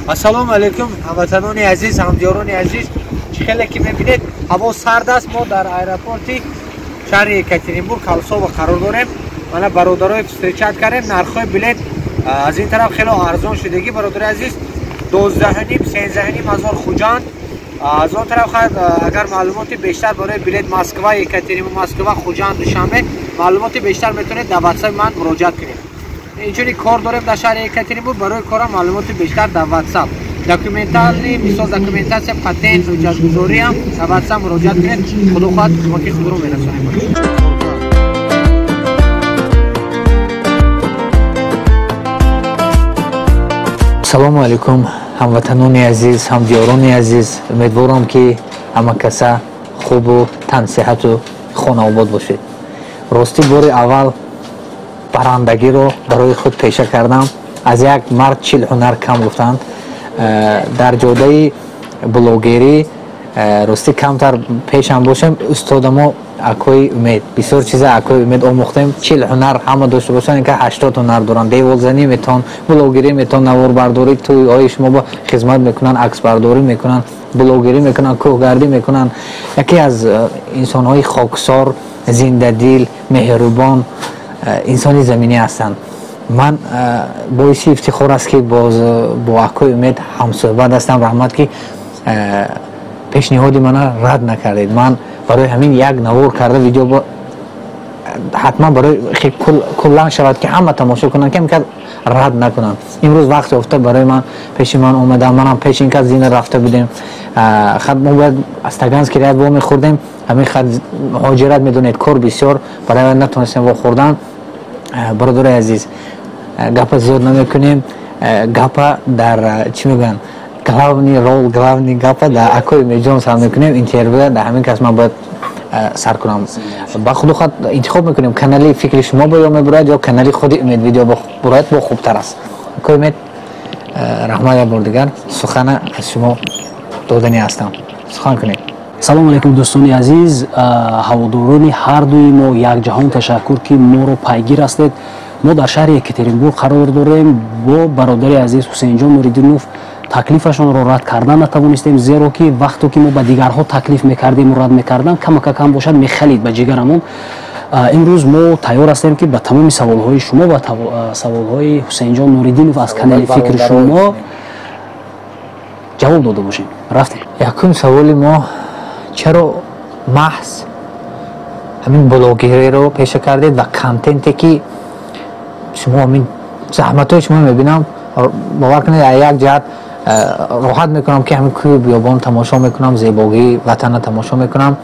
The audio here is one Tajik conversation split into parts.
Ассалому алайкум, ҳамватанони азиз, ҳамдиёрони азиз. Хеле ки мебинед, ҳаво сард аст. Мо дар аэропорти шаҳри Екатеринбург Калсова қарор дорем. Мана бародарои встречат кардем. Нархҳои билет аз ин тараф хеле арзон шудагӣ, бародари азиз. 12,5-13,5 ҳазор хуҷанд. Аз он тараф агар маълумоти бештар барои билет Москва, Екатеринбург, Москва, Хуҷанд, Душанбе маълумоти бештар метавонед дар WhatsApp ман муроҷиат кунед. Инчунин кор дорем дар шаҳри Екатеринбург, барои кора маълумоти бештар дар WhatsApp. Документали, мисол документация, патент, ҳуҷҷатгузорӣ ҳам дар WhatsApp муроҷиат кунед. Худо хоҳад хизмати худро мерасонем. Ассалому алайкум, ҳамватанони азиз, ҳамдиёрони азиз. Умедворам ки ҳама каса хубу тансиҳату хонаобод бошед. Рости бори аввал барандагиро барои худ пеша кардам. Аз як мард 40 ҳунар кам гуфтанд. Дар ҷодаи блогерӣ рости камтар пешам бошем. Устодамо Акои Умед, бисёр чиза Акои Умед омӯхтем. 40 ҳунар ҳама дошта бошанд, инка 80 ҳунар доранд. Деволзанӣ метавон, блогерӣ метавон, наворбардорӣ, тӯйҳои шумо ба хизмат мекунанд, аксбардорӣ мекунанд, блогерӣ мекунанд, кӯҳгардӣ мекунанд. Яке аз инсонҳои хоксор, зиндадил, меҳрубон инсони заминӣ ҳастанд. Ман боиси ифтихор аст ки бо Акои Умед ҳамсӯҳбат ҳастам. Раҳмат ки пешниҳоди мана рад накардед. Ман барои ҳамин як навор карда видео ҳатман барои куллан шавад ки ҳама тамошо кунанд, кем кад рад накунанд. Имрӯз вақт ёфта барои ман пеши ман омадам. Манам пеши ин кад зина рафта будем. Мо бояд аз Таганский район вомехӯрдем. ҳамин хат муҳоҷират медонед, кор бисёр барои натонистем вохӯрдан. Бародари азиз, гапа зиёд намекунем. Гапа дар чӣ мегӯянд, главни гапа дар Акои Умедҷон сар мекунем. Интервю дар ҳамин кас ман бояд сар кунам. Ба худо хоҳад интихоб мекунем, канали фикри шумо бо ё мебурад ё канали худи Умед видео бурад бо хубтар аст. Акои Умед, раҳмат як бор дигар. Сухана аз шумо додани ҳастам. Сухан кунед. Салому алайкум дӯстони азиз, ҳаводорони ҳардуи мо якҷаҳон ташаккур ки моро пайгир ҳастед. Мо дар шаҳри Екатеринбург қарор дорем. Бо бародари азиз Ҳусейнҷон Нуриддинов таклифашонро рад кардан натавонистем, зеро ки вақто ки мо ба дигарҳо таклиф мекардем, рад мекардам, камака кам бошад мехалид ба ҷигарамон. Имрӯз мо тайёр ҳастем ки ба тамоми саволҳои шумо ва саволҳои Ҳусейнҷон Нуриддинов аз канали фикри шумо ҷавоб дода бошем. Рафтем. Якум саволи мо, чаро маҳз ҳамин блогериро пеша кардед ва контенте ки шумо ҳамин заҳматҳои шумо мебинам, бовар кунед як ҷаҳат роҳат мекунам ки ҳамин кӯҳи биёбон тамошо мекунам, зебогии ватанна тамошо мекунам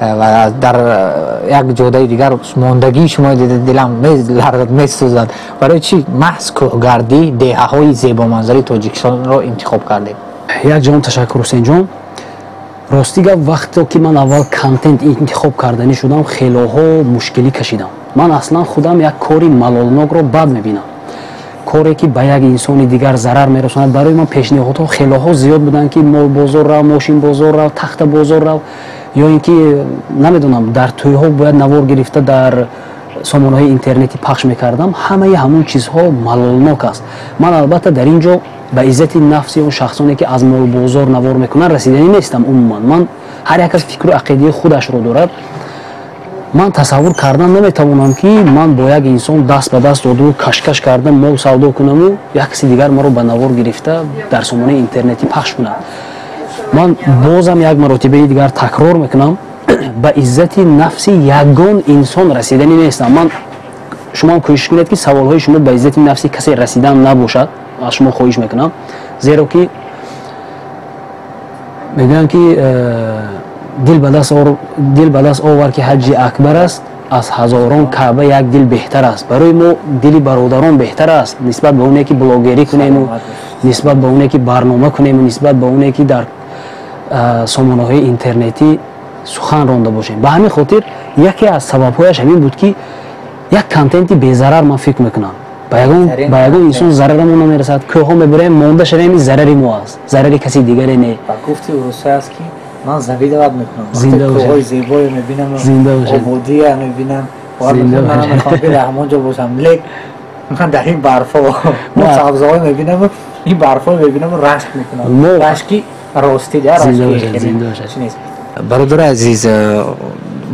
ва дар як ҷодаи дигар мондагии шумо дида дилам меларзад, месӯзад. Барои чӣ маҳз кӯҳгардӣ, деҳаҳои зебоманзари Тоҷикистонро интихоб кардед? Якҷаҳон ташаккур Ҳусейнҷон. Рости гап вақте ки ман аввал контент интихоб карданӣ шудам, хелоҳо мушкилӣ кашидам. Ман аслан худам як кори малолнокро бад мебинам. коре ки ба як инсони дигар зарар мерасонад. Барои ман пешниҳодҳо хелоҳо зиёд буданд ки мол бозор рав, мошин бозор рав, тахта бозор рав, ё ин ки намедонам дар тӯйҳо бояд навор гирифта дар сомонаҳои интернетӣ пахш мекардам. Ҳамаи ҳамон чизҳо малолнок аст. Ман албатта дар ин ҷо ба иззати нафси он шахсоне ки аз мол бозор навор мекунанд расиданӣ нестам. Умуман ман ҳар як кас фикру ақидаи худашро дорад. Ман тасаввур кардан наметавонам ки ман бо як инсон даст ба даст доду кашкаш кардам мол савдо кунаму як каси дигар маро ба навор гирифта дар сомонаи интернетӣ пахш кунад. Ман бозам як маротибаи дигар такрор мекунам, ба иззати нафси ягон инсон расиданӣ нестам. Ман шумо кӯшиш кунед ки саволҳои шумо ба иззати нафси касе расидан набошад. аз шумо хоҳиш мекунам, зеро ки мегӯям ки дил ба даст овар ки ҳаҷҷи акбар аст, аз ҳазорон каъба як дил беҳтар аст. Барои мо дили бародарон беҳтар аст нисбат ба оне ки блогерӣ кунему, нисбат ба оне ки барнома кунему, нисбат ба оне ки дар сомонаҳои интернетӣ сухан ронда бошем. Ба ҳамин хотир яке аз сабабҳояш ҳамин буд ки як контенти безарар ман фикр мекунам. Ба ягон инсон зарарамон намерасад. Кӯҳо мебурем монда шавем, зарари мо аст, зарари каси дигаре не. Ба гуфти урусӣ аст ки ман завидоват мекунам. Кӯҳои зебое мебинам, ободия мебинам. Манам мехоҳам ки дар ҳамон ҷо бошам. Лек من در این برفا ما سبزهای میبینم این برفا میبینم رشک میکنم رشکی راستی در برادر عزیز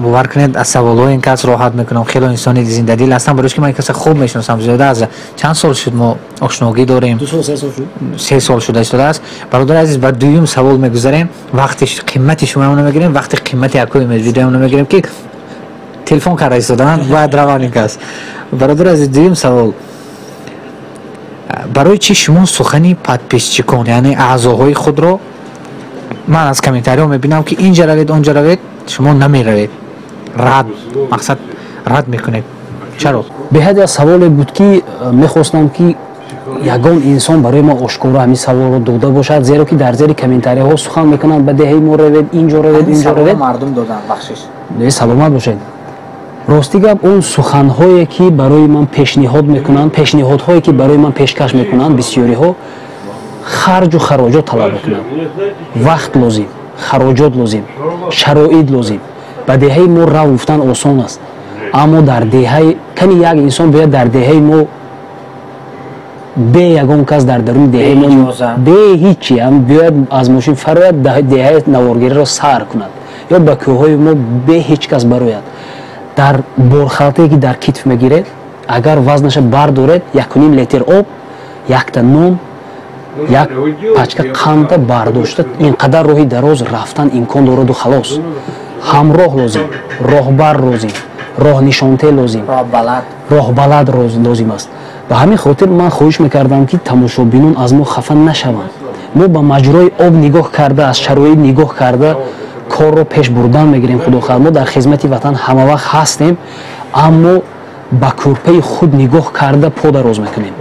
باور کنید از سوالای این کس راحت میکنم خیلی انسانی زنده دل هستم برایش که من کس خوب میشناسم زیاده از چند سال شد ما آشنایی داریم 2 سال 3 سال شد 3 سال شده است برادر عزیز بر دویم سوال میگذاریم وقتش قیمت شما هم نمیگیریم وقتی قیمت یکوی ویدیو هم نمیگیریم که تلفن کار ایستادن بعد روانی کس برادر عزیز دویم سوال برای چی شما سخنی پادپیشچیکان یعنی اعضاهای خود رو من از کامنتاری ها میبینم که اینجا روید اونجا روید شما نمیروید رد مقصد رد میکنید چرا؟ به حد از سوال بود که میخواستم که یگان انسان برای ما آشکارا همین سوال رو داده باشد زیرا که در زیر کامنتاری ها سخن میکنن به دهه ما روید اینجا روید اینجا روید مردم دادن بخشش نه سلامت باشید راستی گپ اون سخن‌هایی که برای من پیشنهاد میکنن پیشنهادهایی که برای من پیشکش میکنن بسیاری ها خرج و خراجات طلب میکنن وقت لازم خراجات لازم شرایط لازم به دهه ما راه رفتن آسان است اما در دهه کنی یک انسان باید در دهه ما به یگان کس در درون دهه ما به هیچی هم باید از ماشین فراید دهه نوارگیری را سر کند یا به کوههای ما به هیچ کس براید در برخالتی که در کتف میگیرد اگر وزنش بردارد 1.5 لیتر آب 1 تا نون یک پچکه قند برداشته اینقدر راهی دراز رفتن امکان دارد و خلاص همراه لازم راهبر لازم راه نشانده لازم راه بلد لازم است به همین خاطر من خواهش میکردم که تماشابینان از ما خفه نشوند ما به مجرای آب نگاه کرده از شرایط نگاه کرده کار رو پیش بردن میگیریم خدا خیر ما در خدمت وطن همه وقت هستیم اما با کورپه خود نگاه کرده پا دراز میکنیم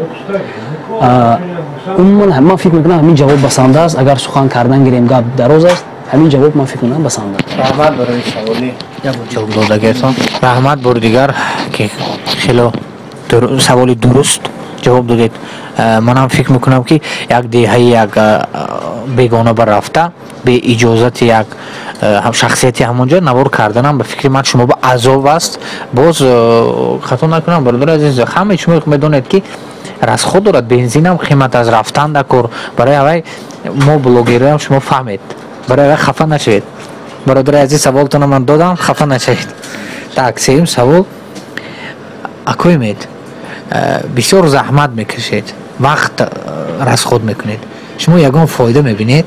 من فکر میکنم همین جواب بسنده است اگر سخن کردن گیریم گپ دراز است همین جواب من فکر میکنم بسنده است رحمت برای سوالی جواب دادگیتان رحمت بر دیگر که خیلی سوالی درست جواب دادید من هم فکر میکنم که یک دهه یک بیگانه بر رفته به اجازت یک شخصیتی همونجا نوار کردنم به فکر من شما با عذاب است باز خطا نکنم برادر عزیز همه شما میدونید که راز خود دارد بنزین هم قیمت از رفتن دکور برای اوی ما بلوگری هم شما فهمید برای اوی خفه نشوید برادر عزیز سوالتون من دادم خفه نشوید так سیم سوال اکوی مید بسیار زحمت میکشید وقت راز خود میکنید شما یگان فایده میبینید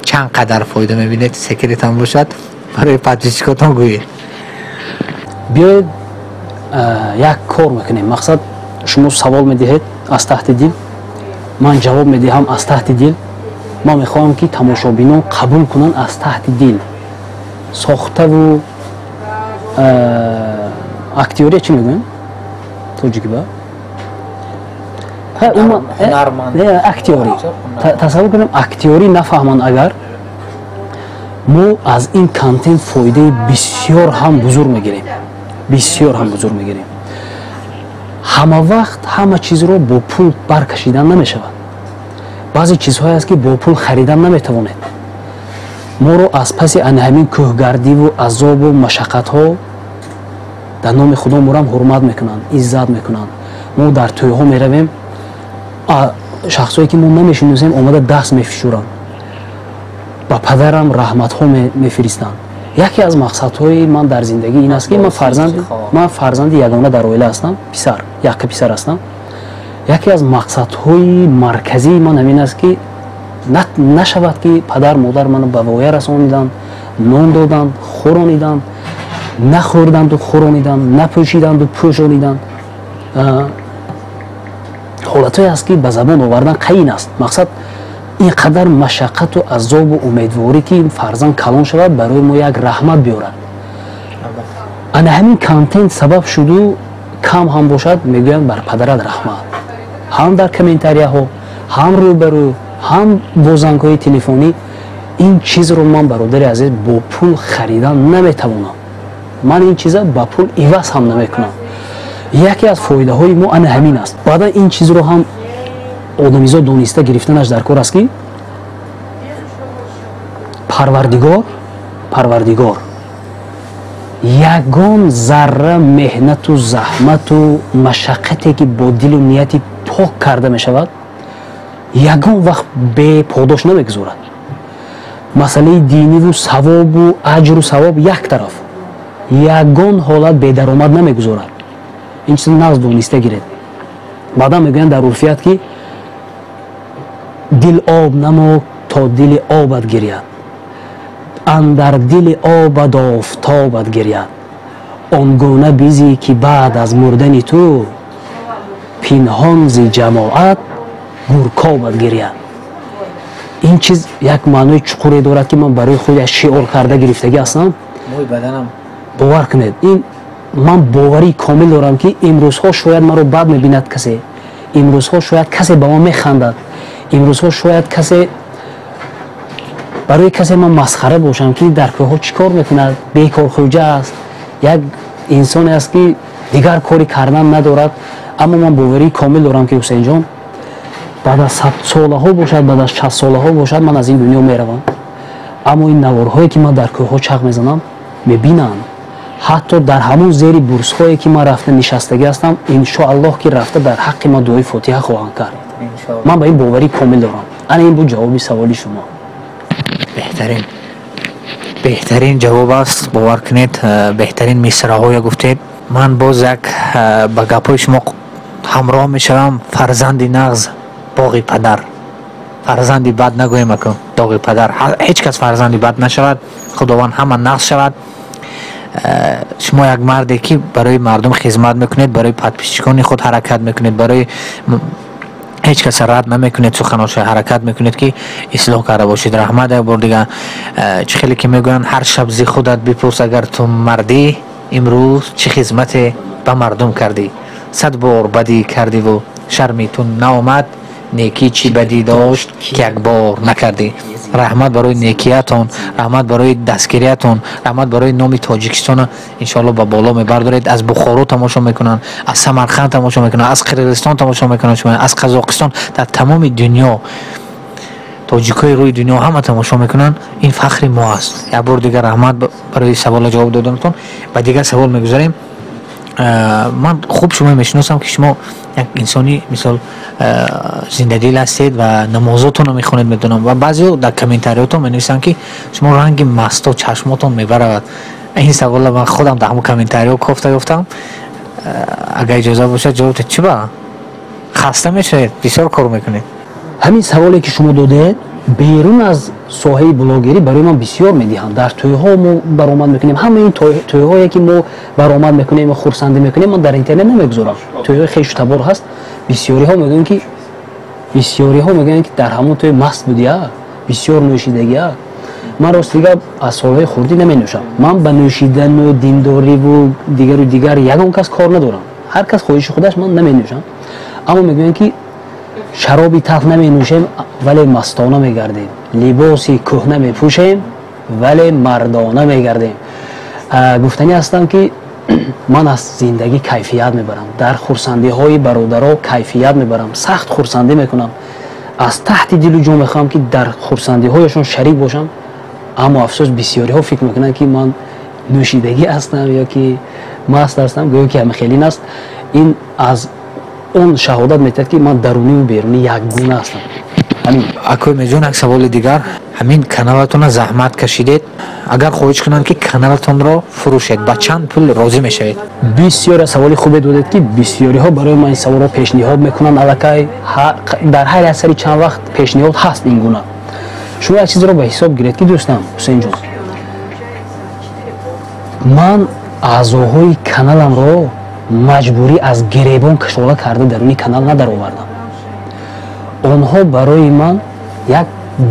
چند قدر فایده میبینید سکرت هم باشد برای پادپیشچیکاتون گویید بیاید یک کار میکنیم مقصد شما سوال میدهید از تحت دل من جواب میدهم از تحت دل ما میخواهم که تماشابینان قبول کنن از تحت دل ساخته و اکتیوری چی میگوین؟ توجیکی با؟ اکتیوری تصور کنیم اکتیوری نفهمن اگر ما از این کانتنت فایده بسیار هم بزرگ میگیریم بسیار هم بزرگ میگیریم همه وقت همه چیز رو با پول برکشیدن نمیشود بعضی چیزهایی است که با پول خریدن نمیتوانید ما رو از پس همین کوهگردی و عذاب و مشقت ها در نام خدا ما رو حرمت میکنن عزت میکنن ما در توی ها میرویم شخصایی که ما نمیشناسیم اومده دست میفشورن با پدرم رحمت ها میفرستن یکی از مقصدهای من در زندگی این است که من فرزند یگانه در عائله هستم پسر یک پسر هستم یکی از مقصدهای مرکزی من همین است که نشود که پدر مادر منو به وایه رسانیدن نان دادن خورانیدن نخوردند و خورانیدن نپوشیدند و پوشانیدن حالتهایی است که به زبان آوردن قین است مقصد اینقدر مشقت و عذاب و امیدواری که این فرزند کلان شود برای ما یک رحمت بیارد انا همین کانتنت سبب شده کم هم باشد میگویم بر پدرت رحمت هم در کامنتاری ها هم روبرو هم با زنگ های تلفنی این چیز رو من برادر عزیز با پول خریدن نمیتوانم من این چیزا با پول عوض هم نمیکنم یکی از فایده های ما انا همین است بعدا این چیز رو هم آدمیزاد دونسته گرفتنش در کار است که پروردگار ягон зарра меҳнату заҳмату машаққате ки бо дилу нияти пок карда мешавад ягон вақт беподош намегузорад. масъалаи диниву савобу аҷру савоб як тараф, ягон ҳолат бедаромад намегузорад. ин чиз нағз дониста гиред. баъдан мегӯянд дар урфият ки дил об намо то дили обат гиряд, андар дили обат офтобат гиряд, он гуна бизи ки баъд аз мурдани ту пинҳон зи ҷамоат гуркобат гиряд. ин чиз як маънои чуқуре дорад ки ман барои худаш шиор карда гирифтагӣ ҳастам. бовар кунед, ин ман боварии комил дорам ки имрӯзҳо шояд маро бад мебинад касе, имрӯзҳо шояд касе ба ман механдад, имрӯзҳо шояд касе барои касе ман масхара бошам ки дар кӯҳҳо чӣ кор мекунад, бекорхӯҷа аст, як инсоне аст ки дигар кори кардан надорад. аммо ман боварии комил дорам ки ҳусейнҷон баъд аз 100 солаҳо бошад, баъд аз 60 солаҳо бошад, ман аз ин дунё меравам. аммо ин наворҳое ки ман дар кӯҳҳо чақ мезанам мебинанд. ҳатто дар ҳамон зери бурсҳое ки ман рафта нишастагӣ ҳастам, иншоаллоҳ ки рафта дар ҳаққи ман дуои фотиҳа хоҳанд кард. ман ба ин боварии комил дорам. ана ин буд ҷавоби саволи шумо. беҳтарин ҷавоб аст. бовар кунед, беҳтарин мисраҳоя гуфтед. ман боз як ба гапҳои шумо ҳамроҳ мешавам. фарзанди нағз боғи падар, фарзанди бад нагӯем аку доғи падар. ҳеҷ кас фарзанди бад нашавад, худованд ҳама нағз шавад. шумо як марде ки барои мардум хизмат мекунед, барои подписчикони худ ҳаракат мекунед, барои ҳеҷ кас рад намекунед, суханоша ҳаракат мекунед ки ислоҳ карда бошед. раҳмат як бор дигар. чӣ хеле ки мегӯянд ҳар шаб зи худат бипурс, агар ту мардӣ имрӯз чӣ хизмате ба мардум кардӣ. 100 бор бадӣ кардиву шарми ту наомад, некӣ чӣ бадӣ дошт ки як бор накардӣ. раҳмат барои некиятон, раҳмат барои дастгириятон, раҳмат барои номи Тоҷикистон иншоалло ба боло мебардоред. аз Бухоро тамошо мекунанд, аз Самарқанд тамошо мекунанд, аз Қирғизистон тамошо мекунанд, аз Қазоқистон, дар тамоми дунё тоҷикои рӯи дунё ҳама тамошо мекунанд. ин фахри мо аст. як бор дигар раҳмат барои савола ҷавоб доданатон. ба дигар савол мегузарем. ман хуб шумо мешиносам ки шумо як инсони мисол зиндадил ҳастед ва намозотонро мехонед медонам. ва баъзеҳо дар комментариётон менависанд ки шумо ранги масто чашмотон мебаравад. ин савола ман худам дар ҳамон комментариё кофта ёфтам. агар иҷоза бошад ҷавоб чӣ ба хаста мешавед, бисёр кор мекунед. ҳамин саволе ки шумо додед берун аз соҳаи блогерӣ барои ман бисёр медиҳанд. дар тӯйҳо мо баромад мекунем, ҳама ин тӯйҳое ки мо баромад мекунем ва хурсандӣ мекунем ман дар интернет намегузорам. тӯйҳои хешу табор ҳаст. бисёриҳо мегӯянд ки дар ҳамон тӯй маст будия, бисёр нӯшидагия. ман ростига аз солҳои хурдӣ наменӯшам. ман ба нӯшидану диндориву дигару дигар ягон кас кор надорам. ҳар кас хоҳиши худаш, ман наменӯшам. аммо мегӯянд ки шароби талх наменӯшем, вале мастона мегардем, либоси кӯҳна мепӯшем, вале мардона мегардем. гуфтанӣ ҳастам ки ман аз зиндагӣ кайфият мебарам, дар хурсандиҳои бародаро кайфият мебарам, сахт хурсандӣ мекунам, аз таҳти дилу ҷон мехоҳам ки дар хурсандиҳояшон шарик бошам. аммо афсӯс бисёриҳо фикр мекунанд ки ман нӯшидагӣ ҳастам ё ки маст ҳастам, гӯё ки ҳамахелин аст. ин аз он шаҳодат метавад ки ман даруниву берунӣ якгуна ҳастам. акои меҷон як саволи дигар. ҳамин каналатонро заҳмат кашидед, агар хоҳиш кунанд ки каналатонро фурӯшед, ба чанд пул розӣ мешавед? бисёр саволи хубе додед ки бисёриҳо барои ман ин саволро пешниҳод мекунанд. аллакай дар ҳар асари чанд вақт пешниҳод ҳаст ин гуна. шумо як чизро ба ҳисоб гиред ки дӯстам ҳусейнҷон, ман аъзоҳои каналамро маҷбурӣ аз гиребон кашола карда даруни канал надаровардам. онҳо барои ман як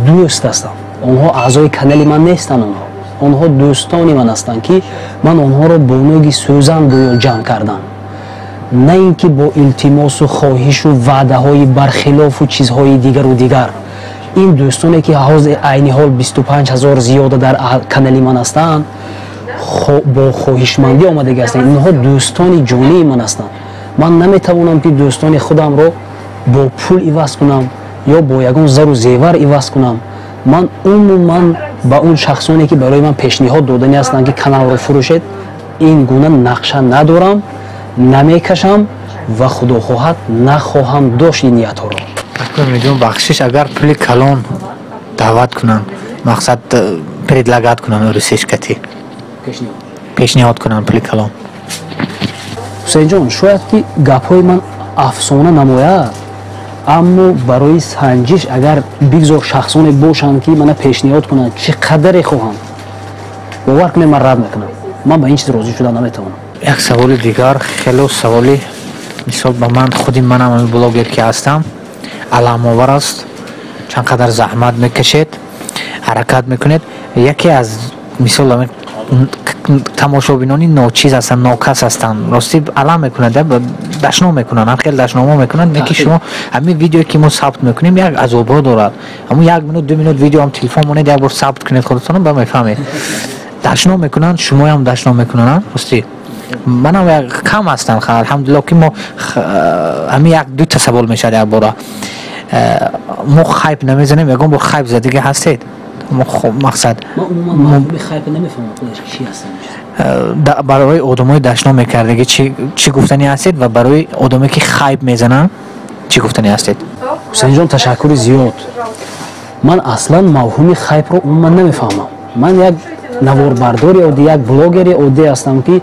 дӯст ҳастанд. онҳо аъзои канали ман нестанд. онҳо дӯстони ман ҳастанд ки ман онҳоро бо ноги сӯзан гӯё ҷамъ кардам, на ин ки бо илтимосу хоҳишу ваъдаҳои бархилофу чизҳои дигару дигар. ин дӯстоне ки ҳозир айни ҳол 25 000 зиёда дар канали ман ҳастанд, бо хоҳишмандӣ омадаги ҳастанд. инҳо дӯстони ҷонии ман ҳастанд. ман наметавонам ки дӯстони худамро бо пул иваз кунам ё бо ягон зару зевар иваз кунам. ман умуман ба он шахсоне ки барои ман пешниҳод додани ҳастанд ки каналро фурӯшед, ин гуна нақша надорам, намекашам ва худо хоҳад нахоҳам дошт ин ниятҳоро. мидон бахшиш агар пули калон даъват кунанд, мақсад предлагат кунанд русешкати пешниҳод кунанд пули калон. ҳусейнҷон, шояд ки гапҳои ман афсона намояд, аммо барои санҷиш агар бигзор шахсоне бошанд ки мана пешниҳод кунанд чӣ қадаре хоҳам, бовар кунед ман рад мекунам. Ман ба ин чиз розӣ шуда наметавонам. як саволи дигар, хеле саволи мисол ба ман худи манам блогер ки ҳастам, аламовар аст, чанд қадар заҳмат мекашед, ҳаракат мекунед. яке аз мисол тамошобинони ночиз ҳастанд, нокас ҳастанд, рости алам мекунад, дашно мекунанд, хеле дашнома мекунанд. ки шумо ҳамин видеое ки мо сабт мекунем як азобҳо дорад. ҳамун 1 минут 2 минут видео ҳам телефон монед, як бор сабт кунед худатон ба мефаҳмед. дашно мекунанд, шумоям дашно мекунанд. рости манам як кам ҳастанд, алҳамдулилло ки мо ҳамин як ду тасаввул мешавад. як бора мо хайп намезанем, ягон бор хайп задига ҳастед. мақсад барои одамои дашно мекардагӣ чӣ гуфтанӣ ҳастед ва барои одаме ки хайп мезананд чӣ гуфтанӣ ҳастед? ҳусейнҷон, ташаккури зиёд. ман аслан мавҳуми хайпро умуман намефаҳмам. ман як наворбардори оддӣ, як блогери оддӣ ҳастам ки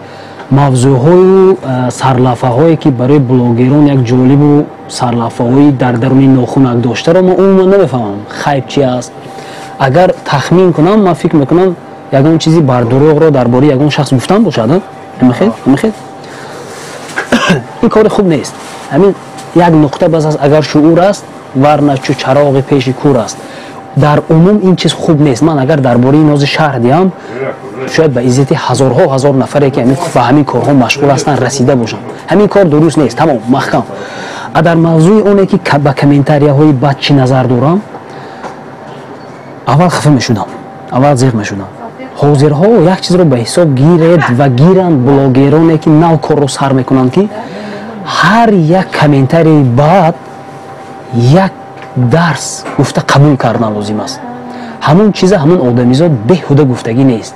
мавзӯъҳою сарлафаҳое ки барои блогерон як ҷолибу сарлафаҳои дар даруни нохунак доштаро ман умуман намефаҳмам. хайп чи аст? агар тахмин кунам, ман фикр мекунам ягон чизи бардуруғро дар бораи ягон шахс гуфтан бошад. намехед ин кори хуб нест. ҳамин як нуқта бас аст, агар шуъур аст, варна чӯ чароғи пеши кур аст. дар умум ин чиз хуб нест. ман агар дар бораи нози шаҳр диҳам, шояд ба иззати ҳазорҳо ҳазор нафаре ки ба ҳамин корҳо машғул ҳастанд расида бошам. ҳамин кор дуруст нест. тамом, маҳкам. дар мавзӯи оне ки ба комментарияҳои бад чӣ назар дорам, аввал хафа мешудам, аввал зиқ мешудам. ҳозирҳо як чизро ба ҳисоб гиред ва гиранд блогероне ки нав корро сар мекунанд ки ҳар як комментарияи бад як дарс гуфта қабул кардан лозим аст. ҳамун чиза ҳамун одамизод беҳуда гуфтагӣ нест.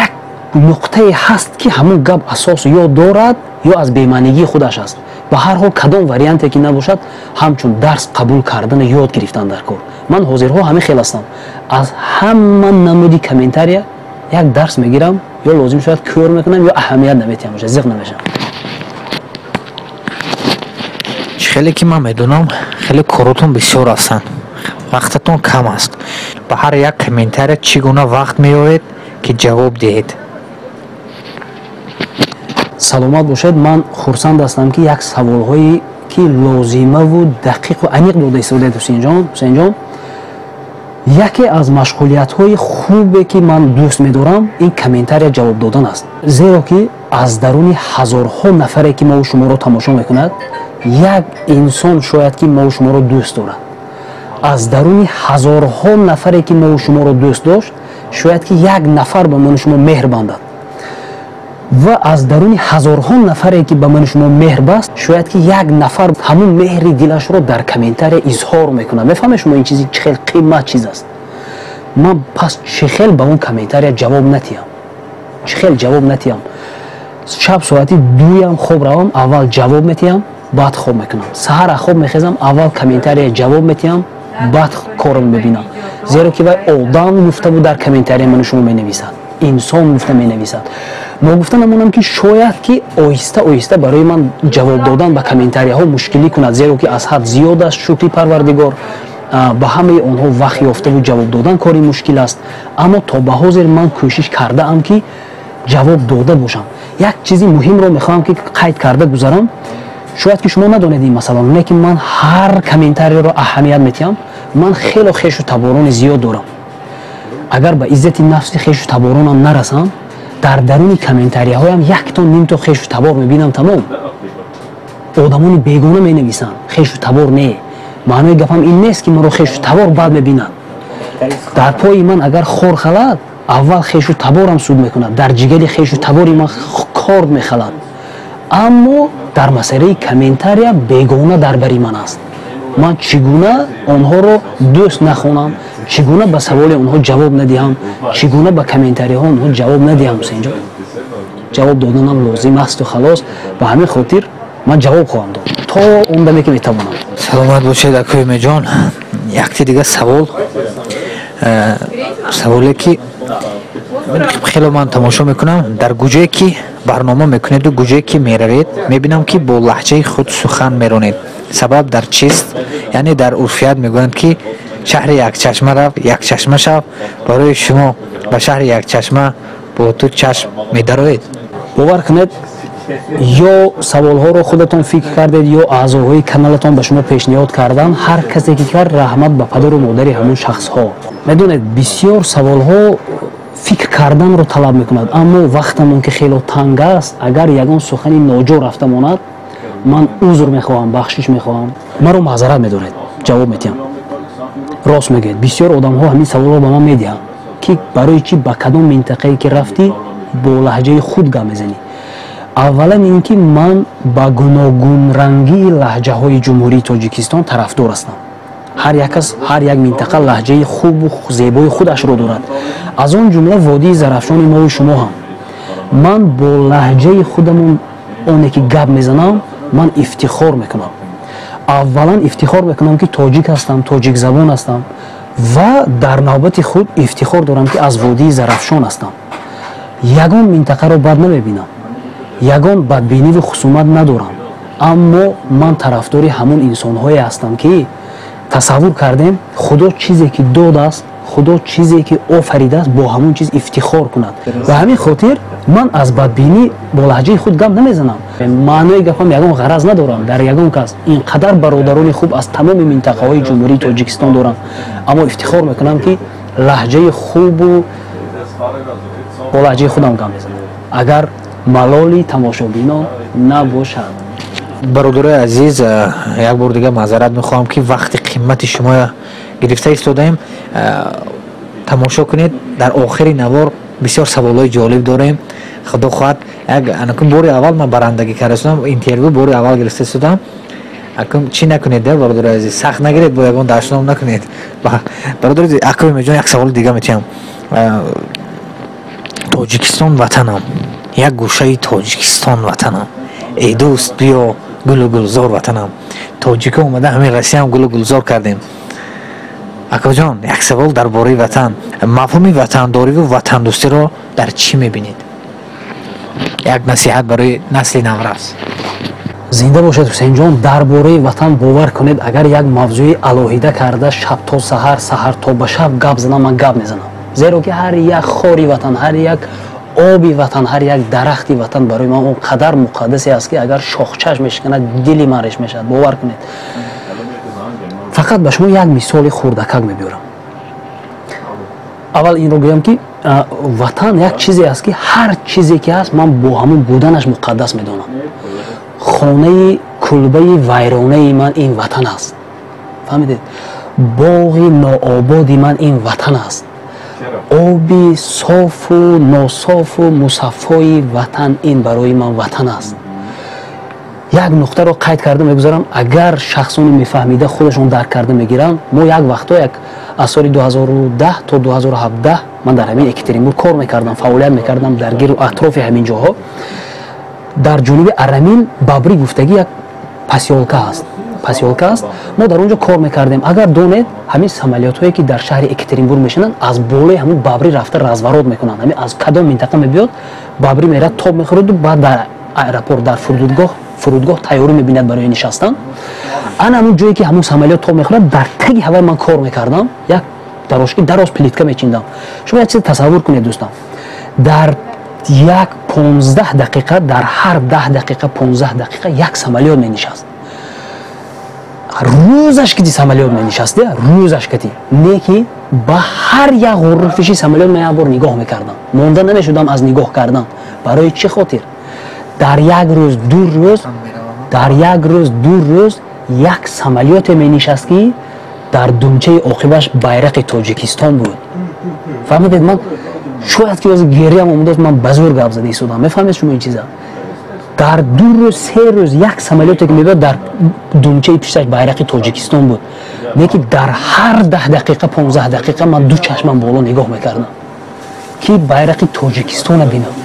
як нуқтае ҳаст ки ҳамун гап асос ё дорад ё аз бемаънигии худаш аст. ба ҳар ҳол кадом варианте ки набошад ҳамчун дарс қабул кардани ёд гирифтан дар кор. ман ҳозирҳо ҳамин хел ҳастам. аз ҳама намуди комментария як дарс мегирам, ё лозим шояд кӯр мекунам, ё аҳамият наметиҳам бошад, зиқ намешам. хеле ки ман медонам хеле коротон бисёр ҳастанд, вақтатон кам аст. ба ҳар як комментария чӣ гуна вақт меёвед ки ҷавоб диҳед? саломат бошед. ман хурсанд ҳастам ки як саволҳое ки лозимаву дақиқу аниқ дода истодед ҳусейнҷон. яке аз машғулиятҳои хубе ки ман дӯст медорам ин комментария ҷавоб додан аст. зеро ки аз даруни ҳазорҳо нафаре ки мову шуморо тамошо мекунад, як инсон шояд ки мову шуморо дӯст дорад. аз даруни ҳазорҳо нафаре ки мову шуморо дӯст дошт, шояд ки як нафар ба ману шумо меҳр бандад. ва аз даруни ҳазорҳо нафаре ки ба ману шумо меҳр баст, шояд ки як нафар ҳамун меҳри дилашро дар комментария изҳор мекунад. мефаҳмед шумо ин чизи чӣ хел қимат чиз аст? ман пас чӣ хел ба он комментария ҷавоб натиҳам? чӣ хел ҷавоб натиҳам? шаб соати 2 хоб равам, аввал ҷавоб метиҳам, баъд хоб мекунам. саҳар аз хоб мехезам, аввал комментария ҷавоб метиҳам, баъд корро мебинам. зеро ки вай одам гуфтаву дар комментария ману шумо менависад, инсон гуфта менависад. мо гуфта намонам ки шояд ки оҳиста оҳиста барои ман ҷавоб додан ба комментарияҳо мушкилӣ кунад, зеро ки аз ҳад зиёд аст. шукри парвардигор, ба ҳамаи онҳо вақт ёфтаву ҷавоб додан кори мушкил аст. аммо то ба ҳозир ман кӯшиш кардаам ки ҷавоб дода бошам. як чизи муҳимро мехоҳам ки қайд карда гузарам. шояд ки шумо надонед ин масъаларо, лекин ман ҳар комментариеро аҳамият метиҳам. ман хело хешу таборони зиёд дорам. агар ба иззати нафси хешу таборонам нарасам, дар даруни комментарияҳоям яктон нимто хешу табор мебинам. тамом, одамони бегона менависанд, хешу табор не. маънои гапам ин нест ки маро хешу табор бад мебинанд. дар пои ман агар хор халад, аввал хешу таборам суд мекунад, дар ҷигали хешу табори ман корд мехалад. аммо дар масъалаи комментария бегона дар бари ман аст. من چگونه آنها رو دوست نخوانم، چگونه به سوال آنها جواب ندهم، چگونه به کامنتاری ها آنها جواب ندهم. حسین جان جواب دادنم لازم است و خلاص. به همین خاطر من جواب خواهم داد تا اون دمی که میتوانم. سلامت باشید اکرم جان. یک دیگه سوالی که خیلی من تماشا میکنم، در گوجه که برنامه میکنید و گوجه که میروید میبینم که با لهجه خود سخن میرونید. سبب در چیست؟ یعنی در عرفیت میگویند که شهر یک چشمه رو یک چشمه شو، برای شما به شهر یک چشمه با تو چشم میدروید. باور کنید یا سوال ها رو خودتون فکر کردید یا اعضاهای کانالتون به شما پیشنهاد کردن. هر کسی که کرد رحمت به پدر و مادر همون شخص ها. میدونید بسیار سوال ها فکر کردن رو طلب میکند، اما وقتمون که خیلی تنگ است، اگر یگان سخنی ناجا رفته ماند من عذر میخواهم، بخشش میخواهم، مرا معذرت میدونید، جواب میدم. راست میگید بسیار آدم ها همین سوال رو به من میدهند که برای چی به کدام منطقه که رفتی با لهجه خود گپ میزنی. اولا اینکه من با گوناگون رنگی لهجه های جمهوری تاجیکستان طرفدار هستم. هر یک کس هر یک منطقه لهجه خوب و زیبای خودش رو دارد، از اون جمله وادی زرافشان ما و شما هم. من با لهجه خودمون اونی که گپ میزنم من افتخار میکنم. اولا افتخار میکنم که تاجیک هستم، تاجیک زبان هستم و در نوبت خود افتخار دارم که از وادی زرافشان هستم. یگان منطقه رو بد نمیبینم، یگان بدبینی و خصومت ندارم، اما من طرفدار همون انسان‌هایی هستم که تصور کردیم خدا چیزی که داد است، خدا چیزی که آفریده است با همون چیز افتخار کند. و همین خاطر من از بدبینی با لهجه خود گپ نمیزنم. معنای گپم یگان غرض ندارم در یگان کس. اینقدر برادران خوب از تمام منطقه های جمهوری تاجیکستان دارم، اما افتخار میکنم که لهجه خوب و با لهجه خودم گپ میزنم. اگر ملالی تماشابینان نباشد. برادر عزیز یک بار دیگه معذرت میخوام که وقت قیمت شما گرفته ایستادیم. تماشا کنید در آخری نوار بسیار سوالای جالب داریم. خدا خواهد یک بار اول من برندگی کردم، اینترویو بار اول گرفته ایستادم. اکم چی نکنید برادر عزیز، سخت نگیرید، با یگان دشنام نکنید. برادر عزیز اکرم جان یک سوال دیگه میتونم. تاجیکستان وطنم، یک گوشه تاجیکستان وطنم، ای دوست بیا گل و گلزار وطنم. تاجیکا اومده همین رسی هم گل و گلزار کردیم. اکا جان یک سوال درباره وطن، مفهوم وطنداری و وطن دوستی را در چی میبینید؟ یک نصیحت برای نسل نورس. زنده باشد حسین جان. درباره وطن باور کنید اگر یک موضوع الهیده کرده شب تا سحر، سحر تا به شب گپ زنم، من گپ میزنم. زیرا که هر یک خاری وطن، هر یک آبی وطن، هر یک درختی وطن برای من اون قدر مقدسی است که اگر شاخچش میشکند دلی مرش میشد. باور کنید. فقط به شما یک مثال خردکک میبیارم. اول این رو بگم که وطن یک چیزی است که هر چیزی که هست من با همون بودنش مقدس میدونم. خانه کلبه ویرانه من این وطن است. فهمیدید؟ باغ ناآبادی من این وطن است. آبی صاف و ناصاف و مصفای وطن این برای من وطن است. یک نقطه رو قید کرده میگذارم، اگر شخصانی میفهمیده خودشون درک کرده میگیرن. ما یک وقتا از سال 2010 تا 2017 من در همین اکتریمبورگ کار میکردم، فعالیت میکردم در گیر و اطراف همین جاها. در جنوب ارامین بابری گفتگی یک پاسیولکا است. ما در اونجا کار میکردیم. اگر دونید همین سمالیات هایی که در شهر اکتریمبورگ میشنن از بالای همون بابری رفته رزورات میکنن. همین از کدام منطقه میبیاد بابری میره تاب میخورد و بعد در ایرپورت در فرودگاه تیاری میبیند برای نشستن. انا همون جایی که همون سمالیات تاب میخورد در تگ هوا من کار میکردم. یک دراشکی دراز پلیتکا میچیندم. شما یک چیز تصور کنید دوستان، در یک 15 دقیقه، در هر 10 دقیقه 15 دقیقه یک سمالیات مینشست. روزش که سمالیات مینشسته، روزش که نه که با هر یک غرفشی سمالیات میابر نگاه میکردم. مونده نمیشدم از نگاه کردن. برای چه خاطر؟ در یک روز دور روز یک سمالیات مینشست که در دمچه عاقبش بیرق تاجیکستان بود. فهمیدید؟ من شاید که از گریه هم اومد، من بزرگ گپ زده ایستادم. میفهمید شما این چیزا؟ дар 2 рӯз 3 рӯз як самолёте ки мебиёд дар думчаи пишташ байрақи тоҷикистон буд. Не ки дар ҳар 10 дақиқа 15 дақиқа ман ду чашмам боло нигоҳ мекардам ки байрақи тоҷикистона бинам.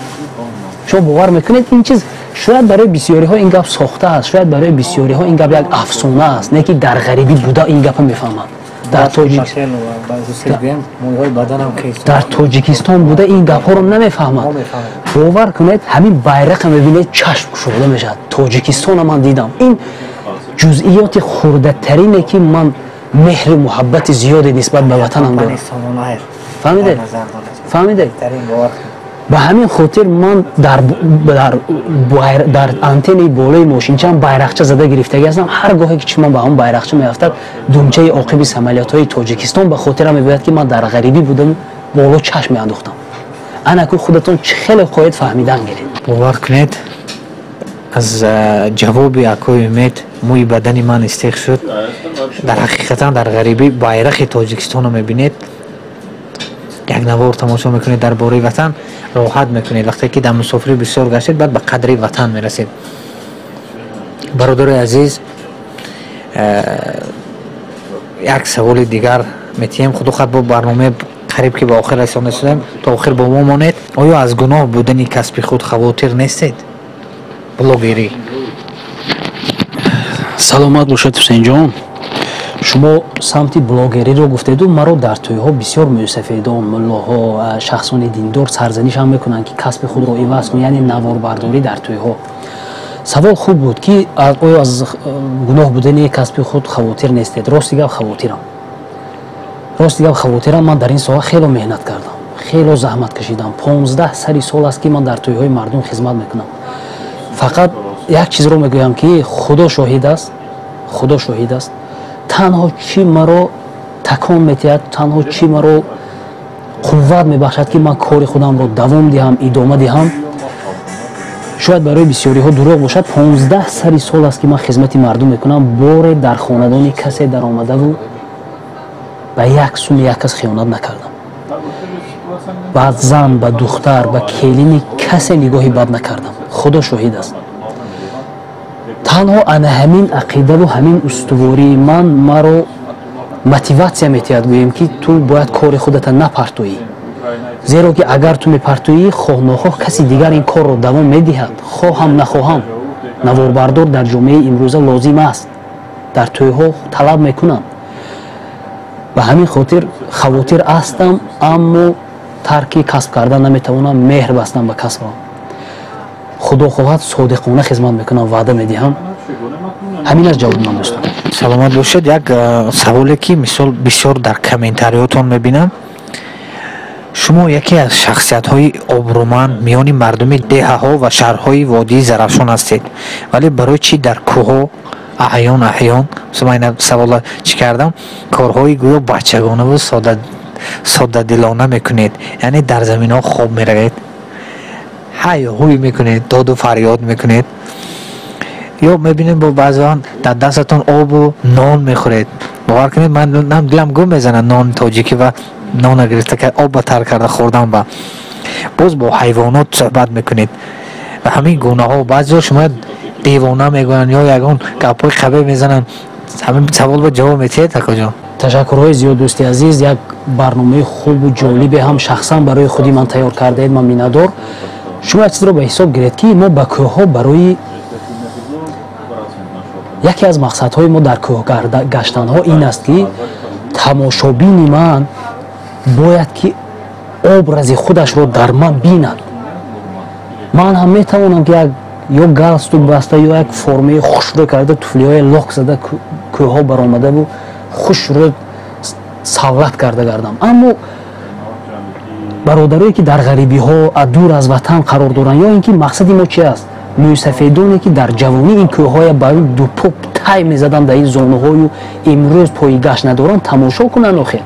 шумо бовар мекунед ин чиз шояд барои бисёриҳо ин гап сохта аст, шояд барои бисёриҳо ин гап як афсона аст, не ки дар ғарибӣ буда ин гапа мефаҳманд. дар тоҷикистон буда ин гапҳоро намефаҳмад. бовар кунед ҳамин байраqa мебинед чашм кушода мешавад. тоҷикистона ман дидам. ин ҷузъиёти хурдатарине ки ман меҳру муҳаббати зиёде нисбат ба ватанам дорам. фаҳмидед? ба ҳамин хотир ман дар антеннаи болои мошинчам байрақча зада гирифтагӣ ҳастам. ҳар гоҳе ки чишмам ба ҳамн байрақча меафтад думчаи оқиби самолётҳои тоҷикистон ба хотирам мебиёяд ки ман дар ғарибӣ будам, боло чашм меандохтам. анаку худатон чӣ хеле хоҳед фаҳмидан гиред. бовар кунед аз ҷавоби акои Умед мӯи бадани ман истеқ шуд. дар ҳақиқатан дар ғарибӣ байрақи тоҷикистонро мебинед, як навор тамошо мекунед, дар бораи ватан роҳат мекунед. вақте ки дар мусофирӣ бисёр гаштед, баъд ба қадри ватан мерасед. бародари азиз, як саволи дигар метиҳем. худохат бо барномаи қариб ки ба охир расонида шудем, то охир бо мо монед. оё аз гуноҳ будани касби худ хавотир нестед? блогерӣ. саломат бошед ҳусейнҷон. шумо самти блогериро гуфтеду, маро дар тӯйҳо бисёр мӯсафедон, муллоҳо, шахсони диндор сарзанишам мекунанд ки касби худро иваз кун, яъне наворбардорӣ дар тӯйҳо. савол хуб буд ки оё аз гуноҳ будани касби худ хавотир нестед? рости гап хавотирам. ман дар ин соҳа хело меҳнат кардам, хело заҳмат кашидам. 15 сари сол аст ки ман дар тӯйҳои мардум хизмат мекунам. фақат як чизро мегӯям ки худо шоҳид аст. танҳо чӣ маро такон метиҳад, танҳо чӣ маро қувват мебахшад ки ман кори худамро давом диҳам, идома диҳам, шояд барои бисёриҳо дурӯғ бошад. 15 сари сол аст ки ман хизмати мардум мекунам. боре дар хонадони касе даромадаву ба як суми як кас хиёнат накардам. ба зан, ба духтар, ба келини касе нигоҳи бад накардам. худо шоҳид аст. танҳо ана ҳамин ақидаву ҳамин устувории ман маро мотиватсия метиҳад гӯем ки ту бояд кори худата напартоӣ. зеро ки агар ту мепартоӣ, хоҳ нохоҳ каси дигар ин корро давом медиҳад. хоҳам нахоҳам, наворбардор дар ҷомеаи имрӯза лозим аст. дар тӯйҳо талаб мекунанд. ба ҳамин хотир хавотир астам, аммо тарки касб кардан наметавонам, меҳр бастам ба касбам. худо хоҳад содиқона хизмат мекунам, ваъда медиҳам. ҳамин аст ҷавоби ман дӯстон. саломат бошед. як саволе ки мисол бисёр дар комментариётон мебинам. шумо яке аз шахсиятҳои обрӯманд миёни мардуми деҳаҳо ва шаҳрҳои водии Зарафшон ҳастед, вале барои чӣ дар кӯҳҳо аҳён ман савола чӣ кардам, корҳои гӯё бачагонаву соддадилона мекунед, яъне дар заминҳо хоб меравед, ҳайҳӯй мекунед, доду фарёд мекунед, ё мебинед бо баъзан дар дастатон обу нон мехӯред. бовар кунед, ман дилам гум мезанад нон тоҷикӣ ва нона гирифта оба тар карда хӯрдан. ба боз бо ҳайвонот суҳбат мекунед ва ҳамин гунаҳо. баъзеҳо шумо девона мегӯянд ё ягон гапҳои қабеҳ мезананд. ҳамин савол ба ҷавоб метиҳед акоҷон? ташаккурҳои зиёд дӯсти азиз. як барномаи хубу ҷолибе ҳам шахсан барои худи ман тайёр кардаед. ман миннатдор. шумо як чизро ба ҳисоб гиред ки мо ба кӯҳҳо барои яке аз мақсадҳои мо дар кӯҳ гаштанҳо ин аст ки тамошобини ман бояд ки образи худашро дар ман бинад. ман ҳам метавонам ки як ё галстук баста ё як формаи хушрӯ карда, туфлиҳои лок зада кӯҳҳо баромадаву хушрӯ савлат карда гардам. аммо бародарое ки дар ғарибиҳо дур аз ватан қарор доранд, ё ин ки мақсади мо чи аст? мӯсафедоне ки дар ҷавонӣ ин кӯҳҳоя ба дупоп тай мезаданд дар ин зонаҳою имрӯз пои гашт надоранд, тамошо кунанд. охир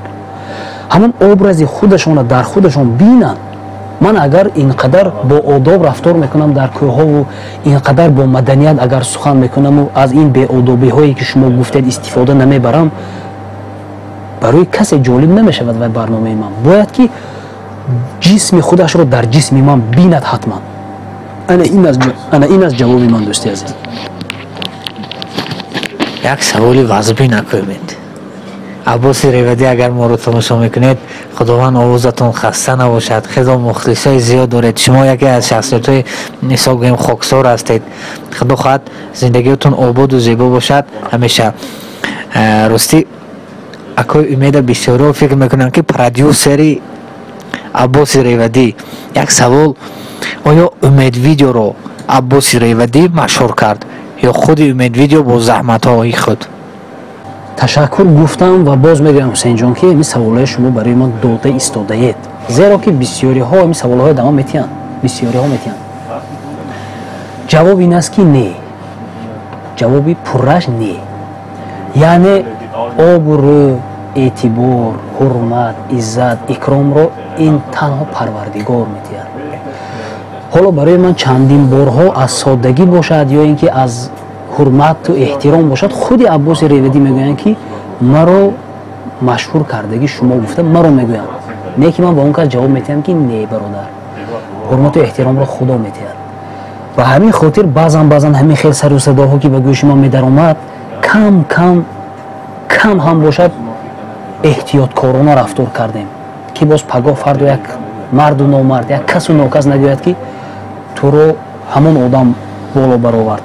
ҳамон образи худашона дар худашон бинанд. ман агар инқадар бо одоб рафтор мекунам дар кӯҳҳову инқадар бо маданият агар сухан мекунаму аз ин беодобиҳое ки шумо гуфтед истифода намебарам, барои касе ҷолиб намешавад. ва барномаи ман бояд ки ҷисми худашро дар ҷисми ман бинад. ҳатман ана ин аст ҷавоби ман дӯсти азиз. як саволи вазбӣ накунед. Аббоси Ревадӣ, агар моро тамошо мекунед, худованд овозатон хаста набошад. худо мухлисои зиёд доред. шумо яке аз шахсиятҳои ҳисоб гӯем хоксор ҳастед. худо хоҳад зиндагиятон ободу зебо бошад ҳамеша. ростӣ акои умеда бисёро фикр мекунам ки продюсери Аббоси Ревадӣ. як савол, оё Умед видеоро Аббоси Ревадӣ машҳур кард ё худи Умед видео бо заҳматҳои худ? ташаккур гуфтам ва боз мегӯям ҳусейнҷон ки ин саволҳои шумо барои ман дода истодаед, зеро ки бисёриҳо ин саволҳои дама метиҳанд, бисёриҳо метиҳанд. ҷавоб ин аст ки не, ҷавоби пурраш не. яъне обрӯ, эътибор, ҳурмат, иззат, икромро ин танҳо парвардигор метиҳад. ҳоло барои ман чандин борҳо аз соддагӣ бошад ё ин ки аз ҳурмату эҳтиром бошад, худи Аббоси Ревадӣ мегӯянд ки маро машҳур кардагӣ шумо гуфта маро мегӯянд. Не ки ман ба он кас ҷавоб метиҳам ки не бародар, ҳурмату эҳтиромро худо метиҳад. ба ҳамин хотир баъзан ҳамин хел сару садоҳо ки ба гӯши ман медаромад, кам ҳам бошад эҳтиёткорона рафтор кардем ки боз пагоҳ фарду як марду номард, як касу нокас нагӯяд ки туро ҳамон одам боло баровард.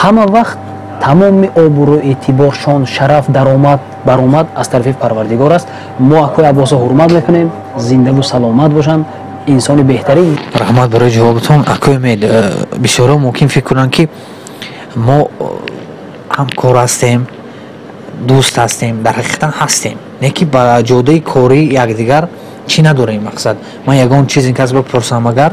ҳама вақт тамоми обрӯ, эътибор, шон, шараф, даромад, баромад аз тарафи Парвардигор аст. мо акои Аббосо ҳурмат мекунем, зиндагу саломат бошанд, инсони беҳтарин. раҳмат барои ҷавоботон. акои Умед, бисёро мумкин фикр кунанд ки мо ҳамкор ҳастем, дӯст ҳастем. дар ҳақиқатан ҳастем, не ки ба ҷодаи кори якдигар чӣ надорем. мақсад ман ягон чиз ин кас бипурсам, агар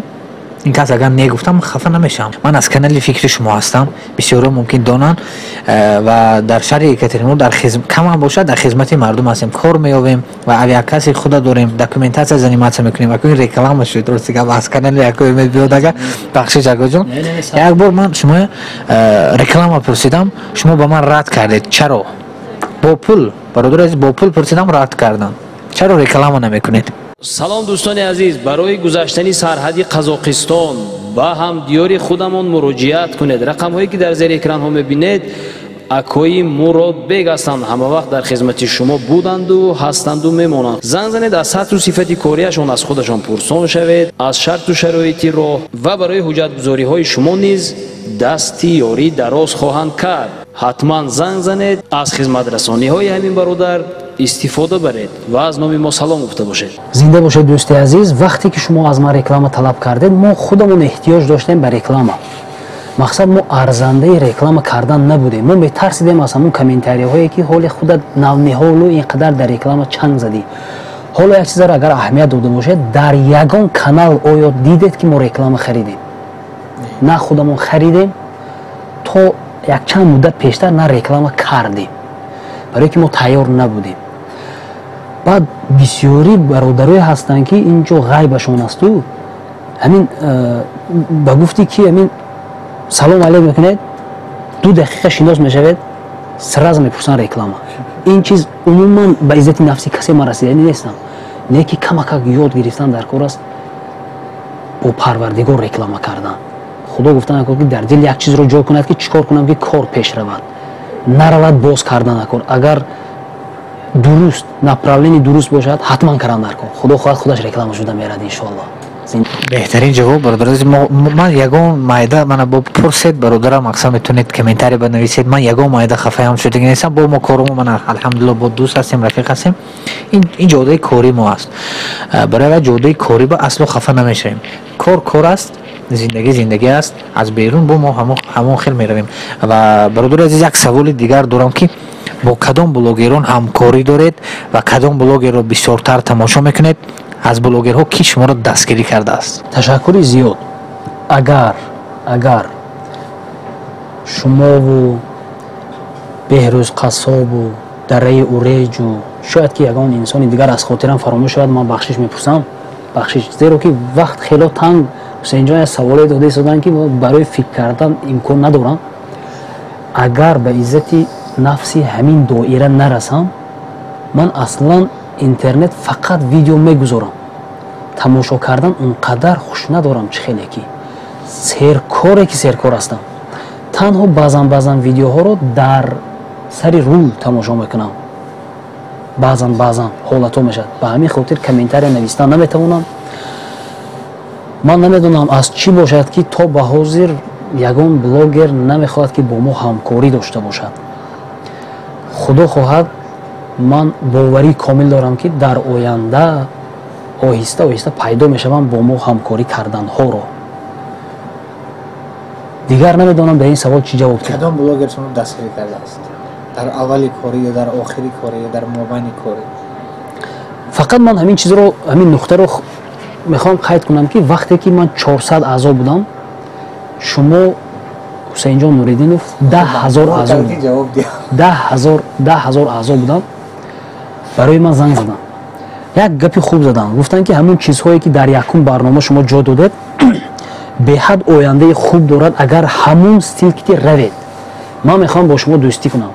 ин кас агар негуфтам хафа намешавам. ман аз канали фикри шумо ҳастам, бисёро мумкин донанд, ва дар шаҳри Екатеринбург камам бошад дар хизмати мардум ҳастем, кор меёвем ва авиакаси худа дорем, документация заниматсия мекунем. акои реклама шуд, рости гап аз канали акои Умед биёд. ага бахшиш агаҷон, як бор ман шумо реклама пурсидам, шумо ба ман рад кардед. чаро? бо пул, бародар азиз, бо пул пурсидам, рад кардам. чаро реклама намекунед? салом дӯстони азиз, барои гузаштани сарҳади Қазоқистон ба ҳамдиёри худамон муроҷиат кунед. рақамҳое ки дар зери экранҳо мебинед акои Мурод бег ҳастанд, ҳама вақт дар хизмати шумо буданду ҳастанду мемонанд. занг занед, аз сатҳу сифати корияшон аз худашон пурсон шавед, аз шарту шароити роҳ ва барои ҳуҷҷатгузориҳои шумо низ дасти ёрӣ дароз хоҳанд кард. ҳатман занг занед, аз хизматрасониҳои ҳамин бародар истифода баред ва аз номи мо салом гуфта бошед. зинда бошед дӯсти азиз. вақте ки шумо аз ман реклама талаб кардед, мо худамон эҳтиёҷ доштем ба реклама. мақсад мо арзандаи реклама кардан набудем. мо метарсидем аз ҳамон комментариҳое ки ҳоли худат навниҳолу инқадар дар реклама чанг задӣ. ҳоло як чизаро агар аҳамият дода бошед, дар ягон канал оё дидед ки мо реклама харидем? на худамон харидем, то якчанд муддат пештар на реклама кардем, барое ки мо тайёр набудем. баъд бисёри бародарое ҳастанд ки ин ҷо ғайбашон асту, ҳамин ба гуфти ки ҳамин салом алейк мекунед, 2 дақиқа шинос мешавед, сразу мепурсанд реклама. ин чиз умуман ба иззати нафси касе ман расидани нестам, не ки камакак ёд гирифтан дар кор аст бо Парвардигор реклама кардан. худо гуфта накун ки дар дил як чизро ҷой кунад ки чӣ кор кунам ки кор пеш равад, наравад боз кардан накор. агар дуруст направлени дуруст бошад, ҳатман кардан дар кор. худо хоҳад худаш реклама шуда мерад иншоаллоҳ. беҳтарин ҷавоб бародар азиз. ман ягон майда мана бо пурсед бародарам, мақсад метавонед комментарий банависед. ман ягон майда хафаам шудагӣ нестам. бо мо кормо ман алҳамдулилла бо дӯст ҳастем, рафиқ ҳастем. ин ҷодаи кори мо аст. барои ҷодаи кори ба асло хафа намешавем. кор аст, зиндагӣ аст. аз берун бо мо ҳамон хел меравем. ва бародари азиз, як саволи дигар дорам ки бо кадом блогерон ҳамкорӣ доред ва кадом блогерро бисёртар тамошо мекунед? аз блогерҳо ки шуморо дастгирӣ кардааст? ташаккури зиёд. агар шумову Беҳрӯз Қассобу Дараи Уреҷу шояд ки ягон инсони дигар аз хотирам фаромӯш шавад, ман бахшиш мепурсам. бахшиш, зеро ки вақт хело танг. ҳусейнҷон як саволе дода истодан ки барои фикр кардан имкон надорам. агар ба иззати нафси ҳамин доира нарасам, ман аслан интернет фақат видео мегузорам. тамошо кардан он қадар хуш надорам, чӣ хеле ки серкоре ки серкор ҳастам. Танҳо баъзан видеоҳоро дар сари рул тамошо мекунам. Баъзан ҳолатҳо мешавад. Ба ҳамин хотир комментария навистан наметавонам. ман намедонам аз чӣ бошад ки то ба ҳозир ягон блогер намехоҳад ки бо мо ҳамкорӣ дошта бошад. худо хоҳад, ман боварӣ комил дорам ки дар оянда оҳиста пайдо мешавам бо мо ҳамкорӣ карданҳоро. дигар намедонам дар ин савол чӣ ҷавоб диҳам. кадом блогер шумо дастгирӣ кардааст? дар аввали корӣ ё дар охири корӣ ё дар мобайни корӣ? фақат ман ҳамин чизро, ҳамин нуқтаро мехоҳам қайд кунам ки вақте ки ман 400 аъзо будам, шумо ҳусейнҷон нуриддинов 10,000 аъзо будам. 10,000 аъзо будам. барои ман занг задан. як гапи хуб задан. гуфтанд ки ҳамон чизҳое ки дар якум барнома шумо ҷо додед беҳад ояндаи хуб дорад агар ҳамон стил ки равед. ман мехоҳам бо шумо дӯстӣ кунам.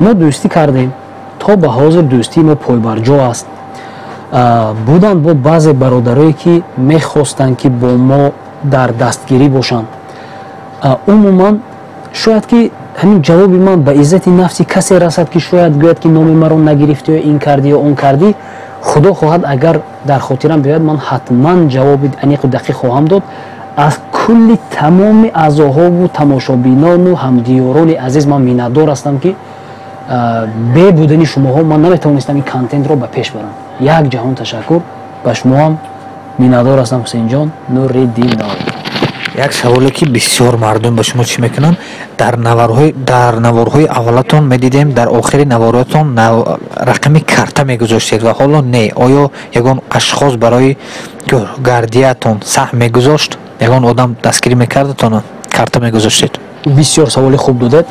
мо дӯстӣ кардем. то ба ҳозир дӯстии мо пойбарҷо аст. буданд бо баъзе бародарое ки мехостанд ки бо мо дар дастгирӣ бошанд. умуман шояд ки ҳамин ҷавоби ман ба иззати нафси касе расад ки шояд гӯяд ки номи маро нагирифтӣ ё ин кардӣ ё он кардӣ. худо хоҳад, агар дар хотирам биёяд, ман ҳатман ҷавоби аниқу дақиқ хоҳам дод. аз кулли тамоми аъзоҳову тамошобинону ҳамдиёрони азиз ман миннатдор ҳастам ки бе будани шумоҳо ман наметавонистам ин контентро ба пеш барам. як ҷаҳон ташаккур. ба шумоам миннатдор ҳастам. ҳусейнҷон нуриддинов. як саволе ки бисёр мардум ба шумо чӣ мекунанд, дар наворҳои аввалатон медидем, дар охири наворотон рақами карта мегузоштед ва ҳоло не. оё ягон ашхос барои гардиятон саҳм мегузошт? ягон одам дастгирӣ мекардатон, карта мегузоштед? бисёр саволи хуб додед.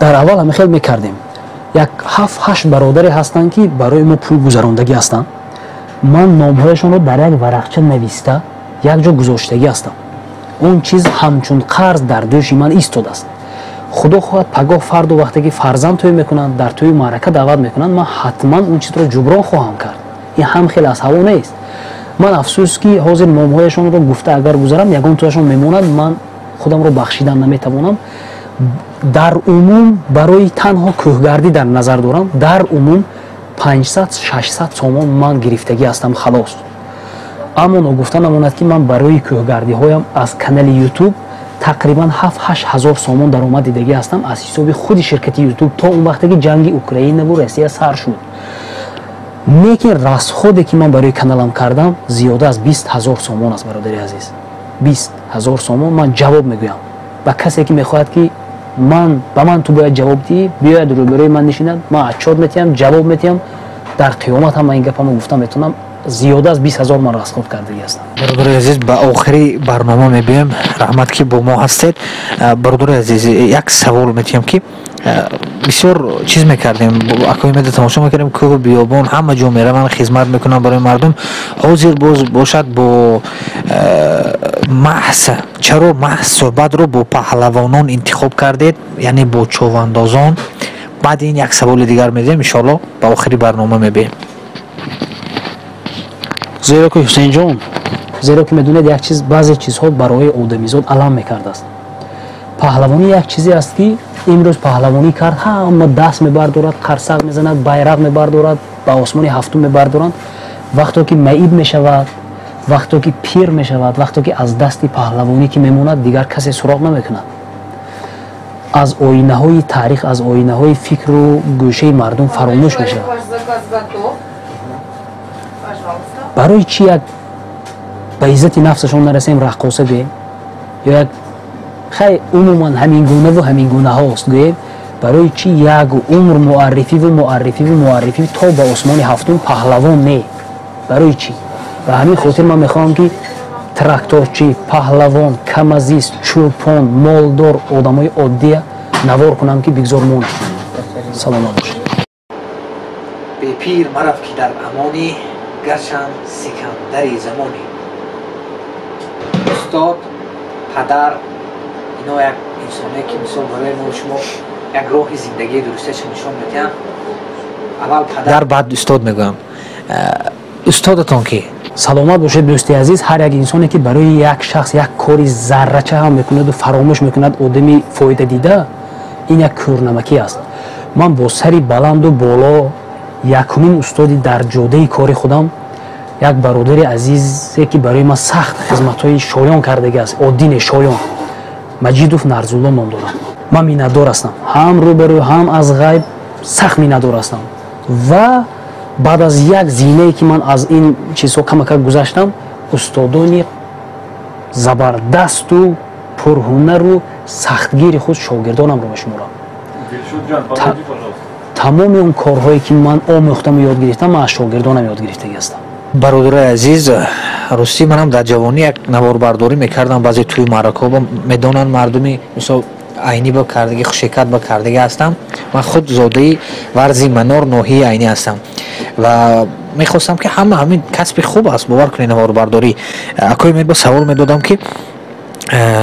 дар аввал ҳама хел мекардем. як 7-8 бародаре ҳастанд ки барои мо пул гузарондагӣ ҳастанд. ман номҳояшонро дар як варақча нависта як ҷо гузоштагӣ ҳастам. он чиз ҳамчун қарз дар дӯши ман истодааст. худо хоҳад, пагоҳ фарду вақте ки фарзанд тӯй мекунанд, дар тӯи маърака даъват мекунанд, ман ҳатман он чизро ҷуброн хоҳам кард. ин ҳам хел аз ҳаво нест. ман афсӯс ки ҳозир номҳояшонро гуфта агар гузарам, ягон тояшон мемонад, ман худамро бахшидан наметавонам. дар умум барои танҳо кӯҳгардӣ дар назар дорам, дар умум 500-600 сомон ман гирифтагӣ ҳастам, халос. аммо ногуфта намонад ки ман барои кӯҳгардиҳоям аз канали ютуб тақрибан 7-8 ҳазор сомон даромад дидагӣ ҳастам аз ҳисоби худи ширкати ютуб, то он вақте ки ҷанги Украинаву Россия сар шуд. лекин расходе ки ман барои каналам кардам зиёда аз 20,000 сомон аст, бародари азиз. 20,000 сомон. ман ҷавоб мегӯям ба касе ки мехоҳад ки ба ман ту бояд ҷавоб диҳӣ, биёяд рӯбарӯи ман нишинад, ман отчёт метиҳам, ҷавоб метиҳам. дар қиёмат ҳам ин гапамро гуфта метавонам. зиёда аз 20,000 ман расход кардагӣ ҳастам. бародари азиз, ба охири барнома мебиёем. раҳмат ки бо мо ҳастед. бародари азиз, як савол метиҳам ки бисёр чиз мекардем, акои меда тамошо мекардем, кӯҳу биёбон ҳама ҷо мераванд, хизмат мекунанд барои мардум. ҳозир боз бошад бо маҳз, чаро маҳз суҳбатро бо паҳлавонон интихоб кардед, яъне бо човандозон? баъди ин як саволи дигар медиҳем, иншоалло ба охири барнома мебиёем. зеро ки ҳусейнҷон, зеро ки медонед, як чиз, баъзе чизҳо барои одамизод алам мекардааст. паҳлавонӣ як чизе аст ки имрӯз паҳлавонӣ кард, ҳама даст мебардорад, қарсақ мезанад, байрақ мебардорад, ба осмони ҳафтум мебардоранд. вақто ки маиб мешавад, вақто ки пир мешавад, вақто ки аз дасти паҳлавонӣ ки мемонад, дигар касе суроғ намекунад. аз оинаҳои таърих, аз оинаҳои фикру гӯшаи мардум фаромӯш мешавад. барои чӣ як ба иззати нафсашон нарасем раққоса гӯем ё як хай умуман ҳамин гунаву ҳамин гунаҳост гӯем, барои чӣ як умр муаррифиву то ба осмони ҳафтум паҳлавон не? барои чӣ? ба ҳамин хотир ман мехоҳам ки тракторчӣ, паҳлавон, камазист, чӯпон, молдор, одамои оддия навор кунам ки бигзор монад. саломат бошед. бепир мараф ки дар амони гарчанд сикандари замони. устод, падар, ино як инсоне ки мисол барои мо шумо як роҳи зиндагии дурусташа нишон медиҳанд. аввал падар, баъд устод мегӯям. устодатон ки саломат бошед дӯсти азиз. Ҳар як инсоне ки барои як шахс як кори заррача ҳам мекунаду фаромӯш мекунад одами фоидадида, ин як кӯрнамакӣ аст. ман бо сари баланду боло якумин устоди дар ҷодаи кори худам як бародари азизе ки барои ман сахт хизматҳои шоён кардагааст, оддине шоён, Маҷидов Нарзулло ном дорам. ман миннатдор ҳастам, ҳам рӯбарӯ ҳам аз ғайб сахт миннатдор ҳастам. ва баъд аз як зинае ки ман аз ин чизҳо камакак гузаштам, устодони забардасту пурҳунару сахтгири худ шогирдонамро мешуморам. тамоми он корҳое ки ман омӯхтаму ёд гирифтам, ман аз шогирдонам ёд гирифтагӣ ҳастам. бародари азиз, рости манам дар ҷавонӣ як наворбардорӣ мекардам. баъзе тӯи маъракаҳо медонанд мардуми мисол айнӣ ба кардагӣ, хушекат ба кардагӣ ҳастам. ман худ зодаи варзи манор ноҳияи айнӣ ҳастам ва мехостам ки ҳамин касби хуб аст. бовар кунед наворбардорӣ. акои медба савол медодам ки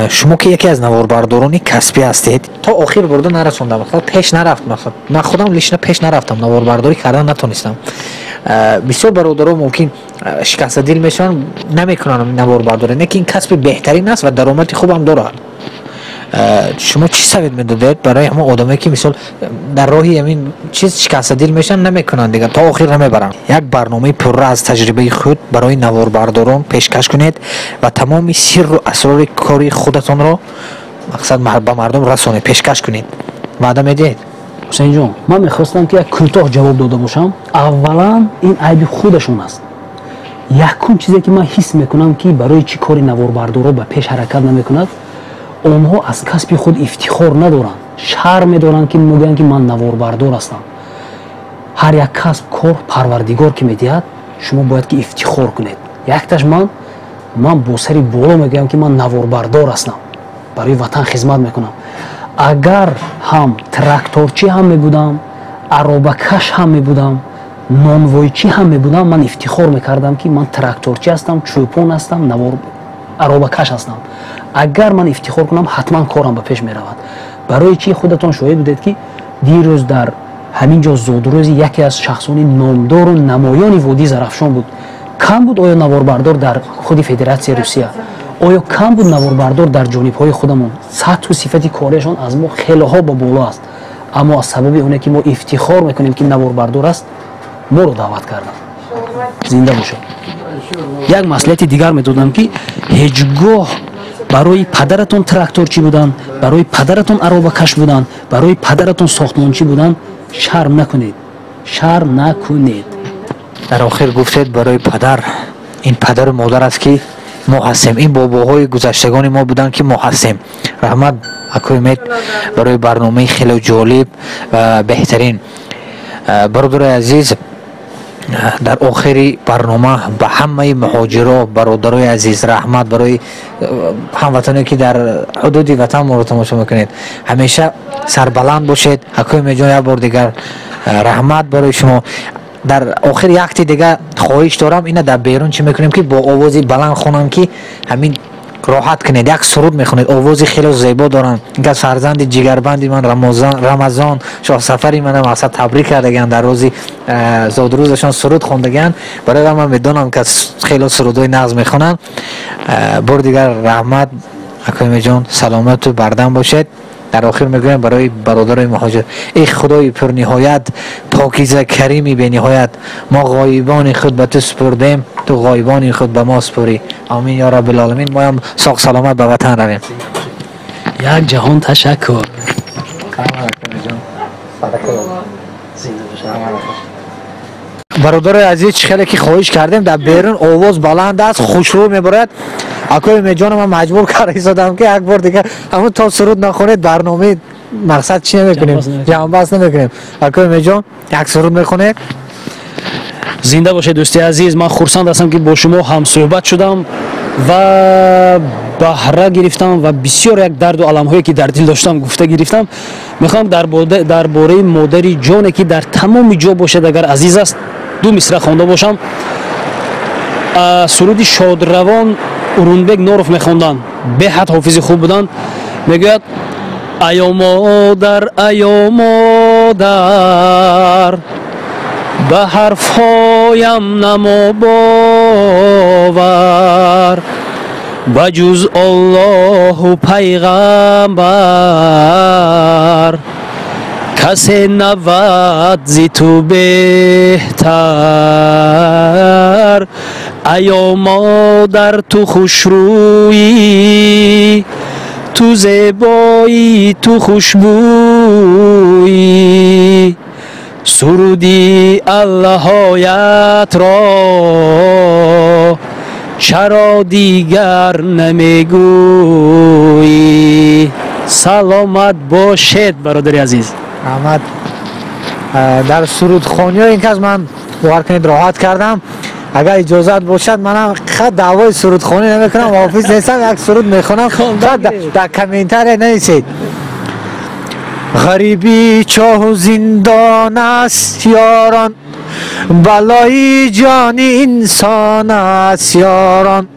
шумо ки яке аз наворбардорони касбӣ ҳастед, то охир бурда нарасондам, пеш нарафт. ман худам лишна пеш нарафтам, наворбардорӣ кардан натонистам. бисёр бародаро мумкин шикастадил мешаванд, намекунанд наворбардорӣ, не ки ин касби беҳтарин аст ва даромади хубам дорад. шумо чӣ совет медодед барои ҳамон одамое ки мисол дар роҳи ҳамин чиз шикастадил мешаванд, намекунанд дигар, то охир намебаранд? як барномаи пурра аз таҷрибаи худ барои наворбардорон пешкаш кунед ва тамоми сирру асрори кори худатонро мақсад ба мардум расонед, пешкаш кунед. ваъда медиҳед? ҳусейнҷон, ман мехостам ки як кӯтоҳ ҷавоб дода бошам. аввалан ин айби худашон аст. якум чизе ки ман ҳис мекунам ки барои чӣ кори наворбардоро ба пеш ҳаракат намекунад, онҳо аз касби худ ифтихор надоранд, шарм медоранд ки мегӯянд ки ман наворбардор ҳастам. ҳар як касб, кор, парвардигор ки медиҳад, шумо бояд ки ифтихор кунед. якташ ман бо сари боло мегӯям ки ман наворбардор ҳастам, барои ватан хизмат мекунам. агар ҳам тракторчӣ ҳам мебудам, аробакаш ҳам мебудам, нонвойчӣ ҳам мебудам, ман ифтихор мекардам ки ман тракторчӣ ҳастам, чӯпон ҳастам, аробакаш ҳастам. агар ман ифтихор кунам, ҳатман корам ба пеш меравад. барои чӣ худатон шоҳид будед ки дирӯз дар ҳамин ҷо зодрӯзи яке аз шахсони номдору намоёни водии Зарафшон буд. кам буд оё наворбардор дар худи Федератсияи Русия? оё кам буд наворбардор дар ҷонибҳои худамон? сатҳу сифати корияшон аз мо хелоҳо ба боло аст, аммо аз сабаби оне ки мо ифтихор мекунем ки наворбардор аст, моро даъват карданд. зинда бошед. як маслиҳати дигар медодам ки ҳеҷ гоҳ барои падаратон тракторчӣ буданд, барои падаратон аробакаш буданд, барои падаратон сохтмончӣ буданд, шарм накунед. шарм накунед. дар охир гуфтед барои падар, ин падару модар аст ки мо ҳастем. ин бобоҳои гузаштагони мо буданд ки мо ҳастем. раҳмат акои мед барои барномаи хеле ҷолиб ва беҳтарин. бародари азиз, дар охири барнома ба ҳамаи муҳоҷиро, бародарои азиз раҳмат. барои ҳамватоне ки дар ҳудуди ватан моро тамошо мекунед, ҳамеша сарбаланд бошед. акои медҷон як бор дигар раҳмат барои шумо. дар охир якти дигар хоҳиш дорам, ина дар берун чӣ мекунем ки бо овози баланд хонам ки ҳамин роҳат кунед. як суруд мехонед, овози хеле зебо доранд. ин фарзанди ҷигарбанди ман рамазон шоҳсафари манам мақсад табрик кардаган, дар рӯзи зодрӯзашон суруд хондаган. барои ман медонам ки хеле сурудҳои нағз мехонанд. бор дигар раҳмат акоимеҷон, саломату бардам бошед. дар охир мегӯям барои бародарои муҳоҷир: эй худои пурниҳоят, покиза карими бениҳоят, мо ғоибони худ ба ту супурдем, ту ғоибони худ ба мо супурӣ. амин ё раббил оламин. моям соғ саломат ба ватан равем. як ҷаҳон ташаккур. бародари азиз, чӣ хеле ки хоҳиш кардем, дар берун овоз баланд аст, хушрӯ мебарад. акои меҷоном ман маҷбур карда истодам ки як бор дигар ҳамун то суруд нахонед, барномаи мақсад чӣ намекунем, ҷамъбаст намекунем. акои меҷон, як суруд мехонед. зинда бошед дӯсти азиз. ман хурсанд ҳастам ки бо шумо ҳамсӯҳбат шудам ва баҳра гирифтам ва бисёр як дарду аламҳое ки дар дил доштам гуфта гирифтам. мехоҳам дар бораи модари ҷоне ки дар тамоми ҷо бошад, агар азиз аст, ду мисра хонда бошам. суруди шодравон урунбек норов мехонданд, беҳад ҳофизи хуб буданд. мегӯяд: аё модар, به حرفهایم نما باور بجز الله و پیغمبر کسی نبود ز تو بهتر ایا مادر تو خوشرویی تو زیبایی تو خوشبویی سرودی اللهایت را چرا دیگر نمیگویی. سلامت باشید برادر عزیز. احمد در سرودخوانی ها این که از من باور کنید راحت کردم. اگر اجازت باشد منم خود دعوای سرودخوانی نمیکنم، حافظ نیستم، یک سرود میخونم در کامنتر نویسید. غریبی چاه و زندان است یاران، بلای جان انسان است یاران.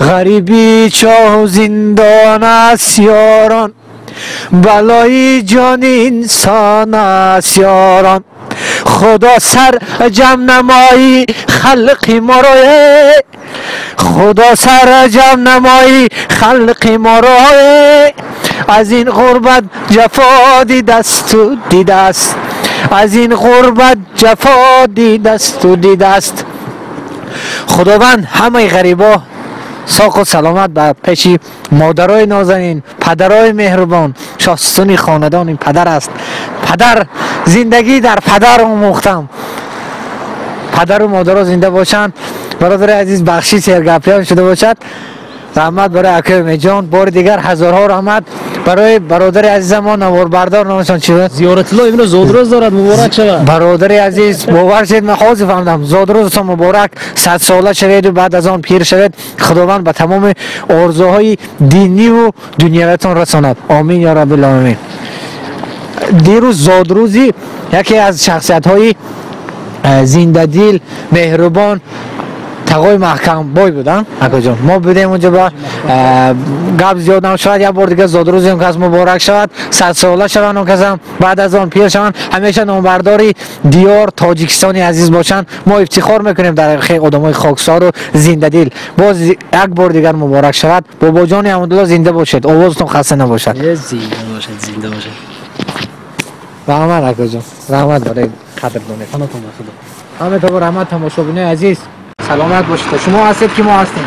غریبی چاه و زندان است یاران، بلای جان انسان است یاران. خدا سر جمع نمایی خلق ما را، خدا سر جمع نمایی خلق ما را. از این غربت جفا دیدست و دیدست، از این غربت جفا دیدست و دیدست. خداوند همه غریبا ساق و سلامت به پیش مادرای نازنین، پدرای مهربان، شاستون خاندان این پدر است. پدر زندگی در پدر آموختم. پدر و مادرها زنده باشند. برادر عزیز بخشی سرگپیان شده باشد. رحمت برای اکرم جان. بار دیگر هزارها رحمت برای برادر عزیز ما نوار بردار نامشان چی بود؟ زیارت الله ابن زادروز دارد، مبارک شود. برادر عزیز باور شد من خواهد فهمدم زادروزتان مبارک، 100 ساله شوید و بعد از آن پیر شوید. خداوند به تمام آرزوهای دینی و دنیویتان رساند. آمین یا رب العالمین. دیروز زادروزی یکی از شخصیت های زنده دل مهربان تقوی محکم بای بودن اکا جان. ما بودیم اونجا با گپ زیاد نشود. یک بار دیگه زادروزی هم کس مبارک شود، 100 ساله شوند اون کس هم بعد از آن پیر شوند. همیشه نامبرداری دیار تاجیکستانی عزیز باشند. ما افتخار میکنیم در آدمای خاکسار و زنده دل. باز یک بار دیگر مبارک شود. بابا جان احمدالله زنده باشید، آوازتون خسته نباشد. زنده باشید، زنده باشید. رحمت اکا جان، رحمت برای قدردانی. همه تو رحمت تماشاگران عزیز سلامت باشید. شما هستید که ما هستیم.